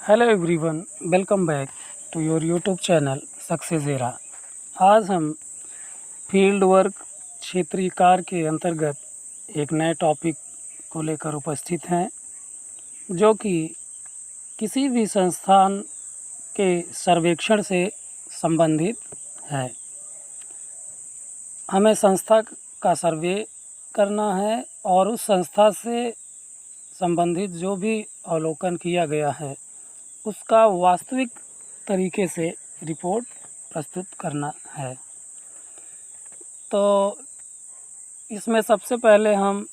Hello everyone, welcome back to your YouTube channel success era. आज हम field work क्षेत्रीय कार्य के अंतर्गत एक नए टॉपिक को लेकर उपस्थित हैं, जो कि किसी भी संस्थान के सर्वेक्षण से संबंधित है। हमें संस्था का सर्वे करना है और उस संस्था से संबंधित जो भी अवलोकन किया गया है उसका वास्तविक तरीके से रिपोर्ट प्रस्तुत करना है। तो इसमें सबसे पहले हम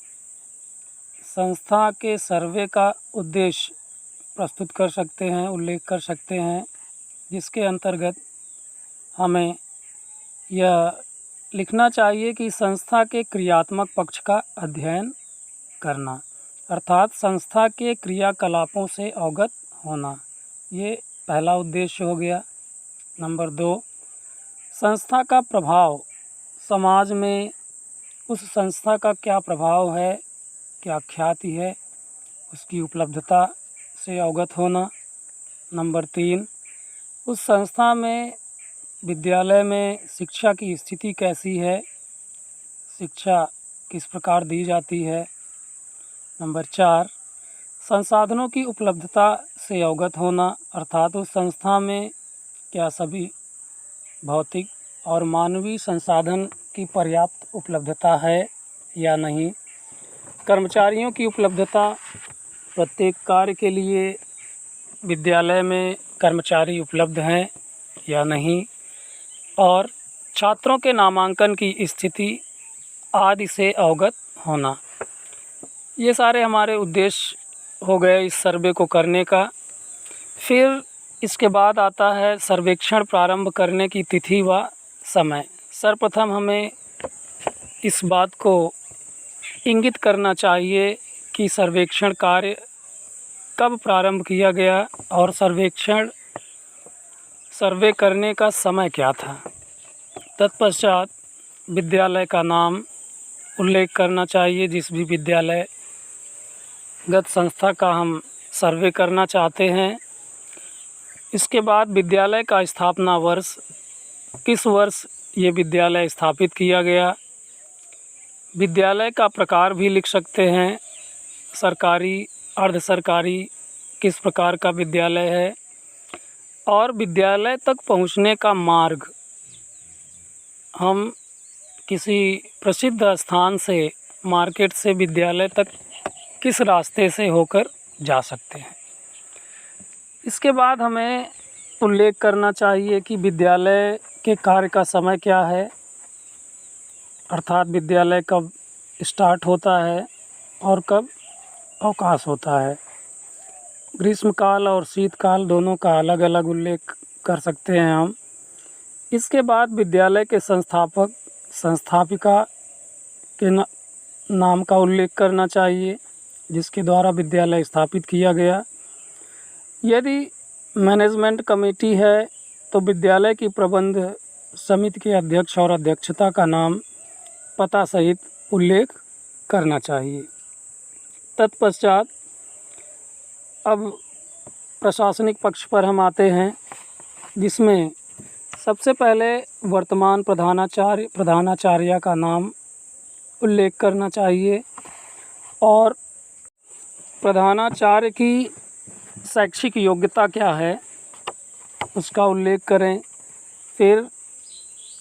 संस्था के सर्वे का उद्देश्य प्रस्तुत कर सकते हैं, उल्लेख कर सकते हैं, जिसके अंतर्गत हमें यह लिखना चाहिए कि संस्था के क्रियात्मक पक्ष का अध्ययन करना, अर्थात संस्था के क्रियाकलापों से अवगत होना। ये पहला उद्देश्य हो गया। नंबर 2, संस्था का प्रभाव समाज में, उस संस्था का क्या प्रभाव है, क्या ख्याति है, उसकी उपलब्धता से अवगत होना। नंबर 3, उस संस्था में विद्यालय में शिक्षा की स्थिति कैसी है, शिक्षा किस प्रकार दी जाती है। नंबर 4, संसाधनों की उपलब्धता से अवगत होना, अर्थात उस संस्था में क्या सभी भौतिक और मानवीय संसाधन की पर्याप्त उपलब्धता है या नहीं। कर्मचारियों की उपलब्धता, प्रत्येक कार्य के लिए विद्यालय में कर्मचारी उपलब्ध हैं या नहीं, और छात्रों के नामांकन की स्थिति आदि से अवगत होना। ये सारे हमारे उद्देश्य हो गए इस सर्वे को करने का। फिर इसके बाद आता है सर्वेक्षण प्रारंभ करने की तिथि व समय। सर्वप्रथम हमें इस बात को इंगित करना चाहिए कि सर्वेक्षण कार्य कब प्रारंभ किया गया और सर्वे करने का समय क्या था। तत्पश्चात विद्यालय का नाम उल्लेख करना चाहिए, जिस भी विद्यालय गत संस्था का हम सर्वे करना चाहते हैं। इसके बाद विद्यालय का स्थापना वर्ष, किस वर्ष ये विद्यालय स्थापित किया गया। विद्यालय का प्रकार भी लिख सकते हैं, सरकारी, अर्ध सरकारी, किस प्रकार का विद्यालय है, और विद्यालय तक पहुंचने का मार्ग, हम किसी प्रसिद्ध स्थान से, मार्केट से विद्यालय तक किस रास्ते से होकर जा सकते हैं। इसके बाद हमें उल्लेख करना चाहिए कि विद्यालय के कार्य का समय क्या है, अर्थात विद्यालय कब स्टार्ट होता है और कब अवकाश होता है। ग्रीष्मकाल और शीतकाल दोनों का अलग अलग उल्लेख कर सकते हैं हम। इसके बाद विद्यालय के संस्थापक, संस्थापिका के नाम का उल्लेख करना चाहिए, जिसके द्वारा विद्यालय स्थापित किया गया। यदि मैनेजमेंट कमेटी है तो विद्यालय की प्रबंध समिति के अध्यक्ष और अध्यक्षता का नाम, पता सहित उल्लेख करना चाहिए। तत्पश्चात अब प्रशासनिक पक्ष पर हम आते हैं, जिसमें सबसे पहले वर्तमान प्रधानाचार्य का नाम उल्लेख करना चाहिए और प्रधानाचार्य की शैक्षिक योग्यता क्या है उसका उल्लेख करें। फिर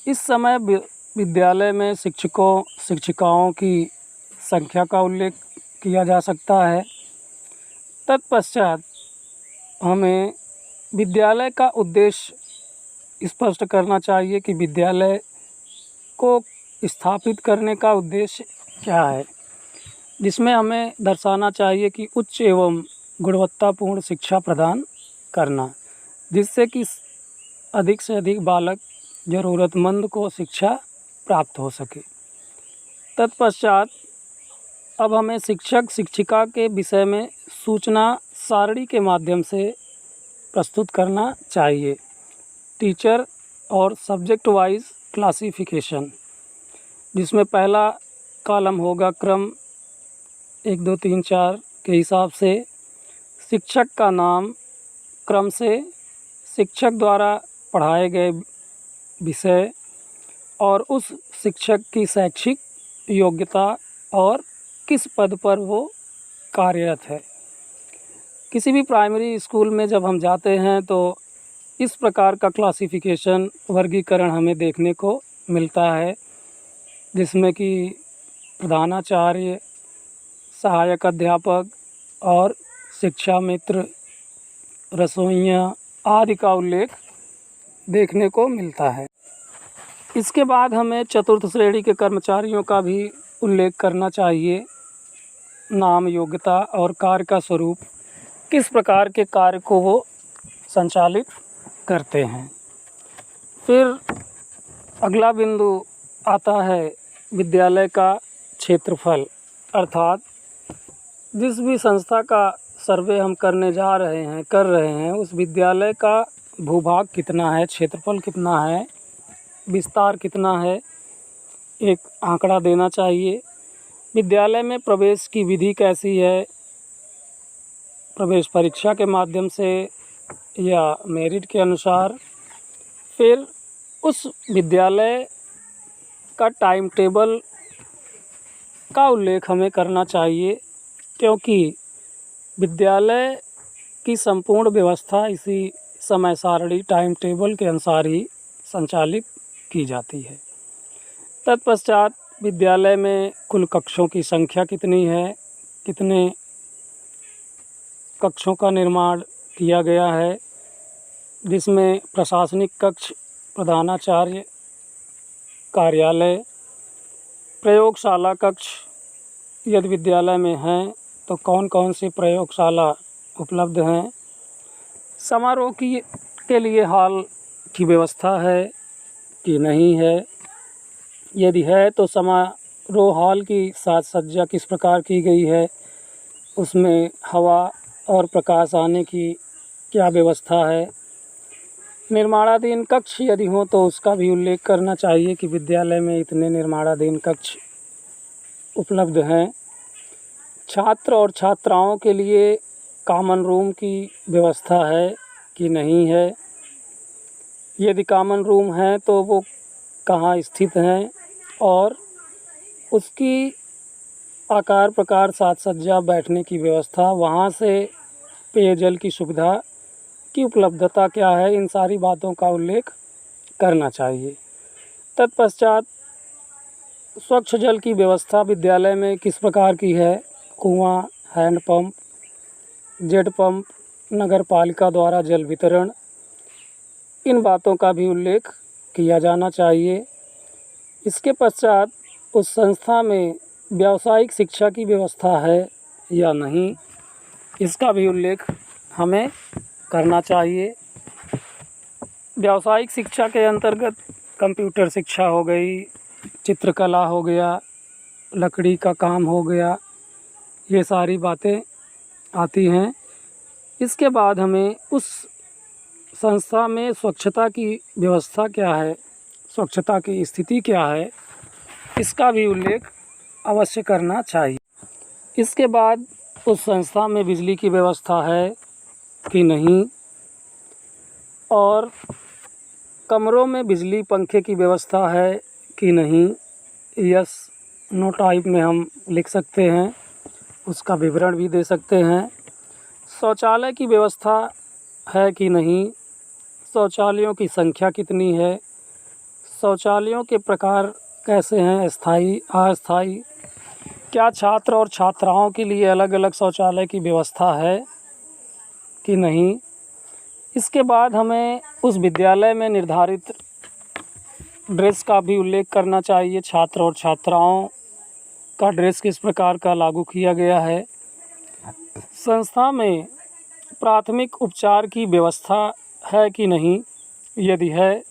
इस समय विद्यालय में शिक्षकों शिक्षिकाओं की संख्या का उल्लेख किया जा सकता है। तत्पश्चात हमें विद्यालय का उद्देश्य स्पष्ट करना चाहिए कि विद्यालय को स्थापित करने का उद्देश्य क्या है, जिसमें हमें दर्शाना चाहिए कि उच्च एवं गुणवत्तापूर्ण शिक्षा प्रदान करना, जिससे कि अधिक से अधिक बालक ज़रूरतमंद को शिक्षा प्राप्त हो सके। तत्पश्चात अब हमें शिक्षक शिक्षिका के विषय में सूचना सारणी के माध्यम से प्रस्तुत करना चाहिए। टीचर और सब्जेक्ट वाइज क्लासिफिकेशन, जिसमें पहला कॉलम होगा क्रम 1 2 3 4 के हिसाब से शिक्षक का नाम, क्रम से शिक्षक द्वारा पढ़ाए गए विषय और उस शिक्षक की शैक्षिक योग्यता और किस पद पर वो कार्यरत है। किसी भी प्राइमरी स्कूल में जब हम जाते हैं तो इस प्रकार का क्लासिफिकेशन वर्गीकरण हमें देखने को मिलता है, जिसमें कि प्रधानाचार्य, सहायक अध्यापक और शिक्षा मित्र, रसोइयाँ आदि का उल्लेख देखने को मिलता है। इसके बाद हमें चतुर्थ श्रेणी के कर्मचारियों का भी उल्लेख करना चाहिए। नाम, योग्यता और कार्य का स्वरूप, किस प्रकार के कार्य को वो संचालित करते हैं। फिर अगला बिंदु आता है विद्यालय का क्षेत्रफल, अर्थात जिस भी संस्था का सर्वे हम कर रहे हैं उस विद्यालय का भूभाग कितना है, क्षेत्रफल कितना है, विस्तार कितना है, एक आंकड़ा देना चाहिए। विद्यालय में प्रवेश की विधि कैसी है, प्रवेश परीक्षा के माध्यम से या मेरिट के अनुसार। फिर उस विद्यालय का टाइम टेबल का उल्लेख हमें करना चाहिए, क्योंकि विद्यालय की संपूर्ण व्यवस्था इसी समय सारणी टाइम टेबल के अनुसार ही संचालित की जाती है। तत्पश्चात विद्यालय में कुल कक्षों की संख्या कितनी है, कितने कक्षों का निर्माण किया गया है, जिसमें प्रशासनिक कक्ष, प्रधानाचार्य, कार्यालय, प्रयोगशाला कक्ष यदि विद्यालय में हैं तो कौन कौन सी प्रयोगशाला उपलब्ध हैं, समारोह के लिए हॉल की व्यवस्था है कि नहीं है, यदि है तो समारोह हॉल की साज सज्जा किस प्रकार की गई है, उसमें हवा और प्रकाश आने की क्या व्यवस्था है। निर्माणाधीन कक्ष यदि हो तो उसका भी उल्लेख करना चाहिए कि विद्यालय में इतने निर्माणाधीन कक्ष उपलब्ध हैं। छात्र और छात्राओं के लिए कॉमन रूम की व्यवस्था है कि नहीं है, यदि कॉमन रूम है तो वो कहाँ स्थित हैं और उसकी आकार प्रकार, साज सज्जा, बैठने की व्यवस्था, वहाँ से पेयजल की सुविधा की उपलब्धता क्या है, इन सारी बातों का उल्लेख करना चाहिए। तत्पश्चात स्वच्छ जल की व्यवस्था विद्यालय में किस प्रकार की है, कुआं, हैंडपंप, जेट पंप, नगर पालिका द्वारा जल वितरण, इन बातों का भी उल्लेख किया जाना चाहिए। इसके पश्चात उस संस्था में व्यावसायिक शिक्षा की व्यवस्था है या नहीं, इसका भी उल्लेख हमें करना चाहिए। व्यावसायिक शिक्षा के अंतर्गत कंप्यूटर शिक्षा हो गई, चित्रकला हो गया, लकड़ी का काम हो गया, ये सारी बातें आती हैं। इसके बाद हमें उस संस्था में स्वच्छता की व्यवस्था क्या है, स्वच्छता की स्थिति क्या है, इसका भी उल्लेख अवश्य करना चाहिए। इसके बाद उस संस्था में बिजली की व्यवस्था है कि नहीं, और कमरों में बिजली पंखे की व्यवस्था है कि नहीं, यस नो टाइप में हम लिख सकते हैं, उसका विवरण भी दे सकते हैं। शौचालय की व्यवस्था है कि नहीं, शौचालयों की संख्या कितनी है, शौचालयों के प्रकार कैसे हैं, स्थायी, अस्थायी, क्या छात्र और छात्राओं के लिए अलग अलग शौचालय की व्यवस्था है कि नहीं। इसके बाद हमें उस विद्यालय में निर्धारित ड्रेस का भी उल्लेख करना चाहिए, छात्र और छात्राओं का ड्रेस किस प्रकार का लागू किया गया है। संस्था में प्राथमिक उपचार की व्यवस्था है कि नहीं, यदि है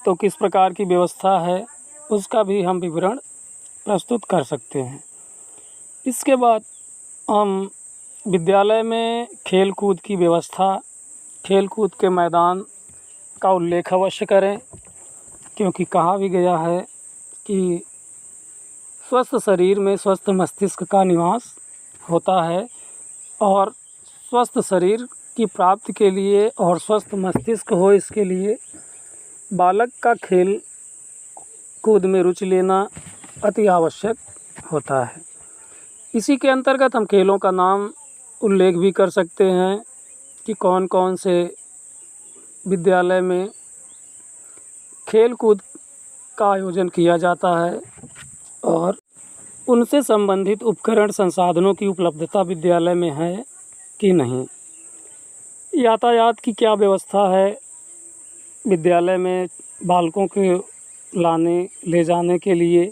तो किस प्रकार की व्यवस्था है, उसका भी हम विवरण प्रस्तुत कर सकते हैं। इसके बाद हम विद्यालय में खेल कूद की व्यवस्था, खेल कूद के मैदान का उल्लेख अवश्य करें, क्योंकि कहा भी गया है कि स्वस्थ शरीर में स्वस्थ मस्तिष्क का निवास होता है और स्वस्थ शरीर की प्राप्ति के लिए और स्वस्थ मस्तिष्क हो, इसके लिए बालक का खेल कूद में रुचि लेना अति आवश्यक होता है। इसी के अंतर्गत हम खेलों का नाम उल्लेख भी कर सकते हैं कि कौन कौन से विद्यालय में खेल कूद का आयोजन किया जाता है और उनसे संबंधित उपकरण संसाधनों की उपलब्धता विद्यालय में है कि नहीं। यातायात की क्या व्यवस्था है विद्यालय में बालकों के लाने ले जाने के लिए।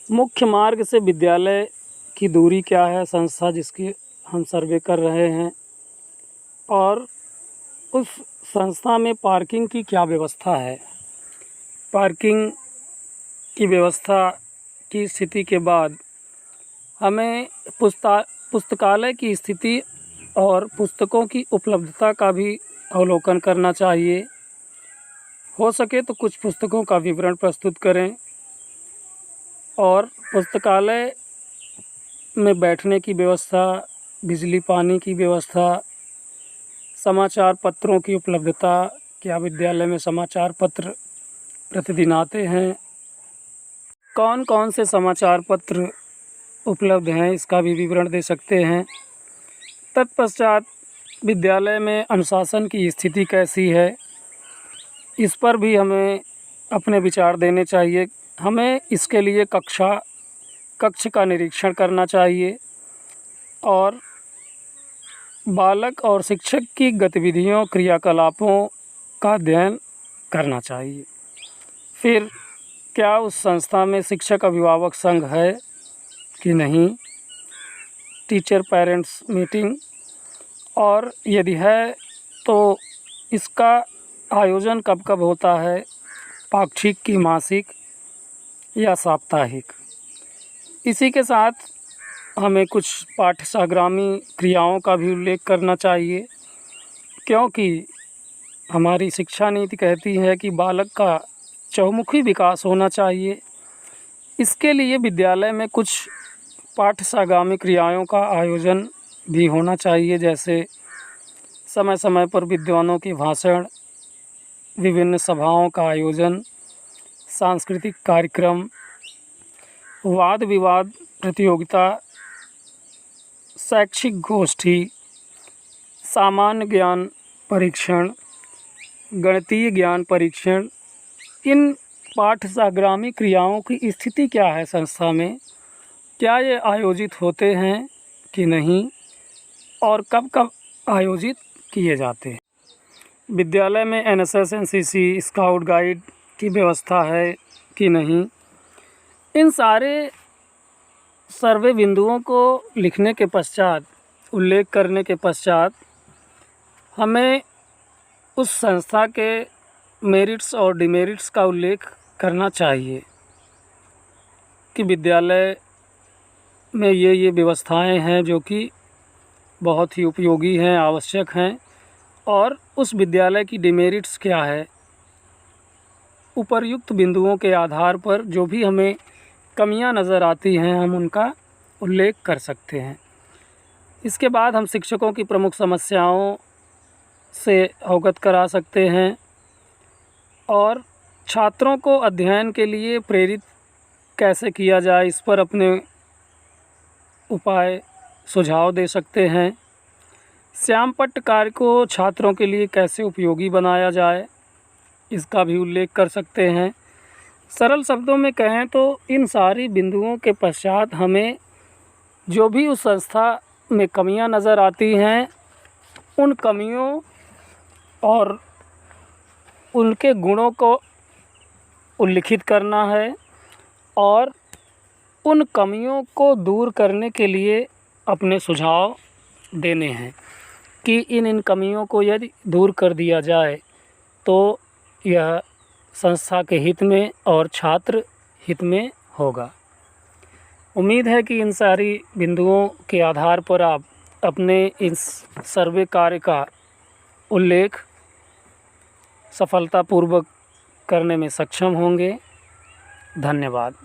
मुख्य मार्ग से विद्यालय की दूरी क्या है, संस्था जिसकी हम सर्वे कर रहे हैं, और उस संस्था में पार्किंग की क्या व्यवस्था है। पार्किंग की व्यवस्था की स्थिति के बाद हमें पुस्तकालय की स्थिति और पुस्तकों की उपलब्धता का भी अवलोकन करना चाहिए। हो सके तो कुछ पुस्तकों का विवरण प्रस्तुत करें और पुस्तकालय में बैठने की व्यवस्था, बिजली पानी की व्यवस्था, समाचार पत्रों की उपलब्धता, क्या विद्यालय में समाचार पत्र प्रतिदिन आते हैं, कौन कौन से समाचार पत्र उपलब्ध हैं, इसका भी विवरण दे सकते हैं। तत्पश्चात विद्यालय में अनुशासन की स्थिति कैसी है, इस पर भी हमें अपने विचार देने चाहिए। हमें इसके लिए कक्ष का निरीक्षण करना चाहिए और बालक और शिक्षक की गतिविधियों क्रियाकलापों का अध्ययन करना चाहिए। फिर क्या उस संस्था में शिक्षक अभिभावक संघ है कि नहीं, टीचर पेरेंट्स मीटिंग, और यदि है तो इसका आयोजन कब कब होता है, पाक्षिक की मासिक या साप्ताहिक। इसी के साथ हमें कुछ पाठ्यसाग्रामी क्रियाओं का भी उल्लेख करना चाहिए, क्योंकि हमारी शिक्षा नीति कहती है कि बालक का चहुमुखी विकास होना चाहिए। इसके लिए विद्यालय में कुछ पाठ्यसाग्रामी क्रियाओं का आयोजन भी होना चाहिए, जैसे समय समय पर विद्वानों के भाषण, विभिन्न सभाओं का आयोजन, सांस्कृतिक कार्यक्रम, वाद विवाद प्रतियोगिता, शैक्षिक गोष्ठी, सामान्य ज्ञान परीक्षण, गणितीय ज्ञान परीक्षण। इन पाठ्यसाग्रामी क्रियाओं की स्थिति क्या है संस्था में, क्या ये आयोजित होते हैं कि नहीं और कब कब आयोजित किए जाते हैं। विद्यालय में एनएसएस, एनसीसी, स्काउट गाइड की व्यवस्था है कि नहीं। इन सारे सर्वे बिंदुओं को लिखने के पश्चात, उल्लेख करने के पश्चात, हमें उस संस्था के मेरिट्स और डिमेरिट्स का उल्लेख करना चाहिए कि विद्यालय में ये व्यवस्थाएं हैं जो कि बहुत ही उपयोगी हैं, आवश्यक हैं, और उस विद्यालय की डिमेरिट्स क्या है। उपर्युक्त बिंदुओं के आधार पर जो भी हमें कमियां नज़र आती हैं, हम उनका उल्लेख कर सकते हैं। इसके बाद हम शिक्षकों की प्रमुख समस्याओं से अवगत करा सकते हैं और छात्रों को अध्ययन के लिए प्रेरित कैसे किया जाए, इस पर अपने उपाय सुझाव दे सकते हैं। श्याम पट्ट कार्य को छात्रों के लिए कैसे उपयोगी बनाया जाए, इसका भी उल्लेख कर सकते हैं। सरल शब्दों में कहें तो इन सारी बिंदुओं के पश्चात हमें जो भी उस संस्था में कमियां नज़र आती हैं, उन कमियों और उनके गुणों को उल्लिखित करना है और उन कमियों को दूर करने के लिए अपने सुझाव देने हैं कि इन कमियों को यदि दूर कर दिया जाए तो यह संस्था के हित में और छात्र हित में होगा। उम्मीद है कि इन सारी बिंदुओं के आधार पर आप अपने इस सर्वे कार्य का उल्लेख सफलतापूर्वक करने में सक्षम होंगे। धन्यवाद।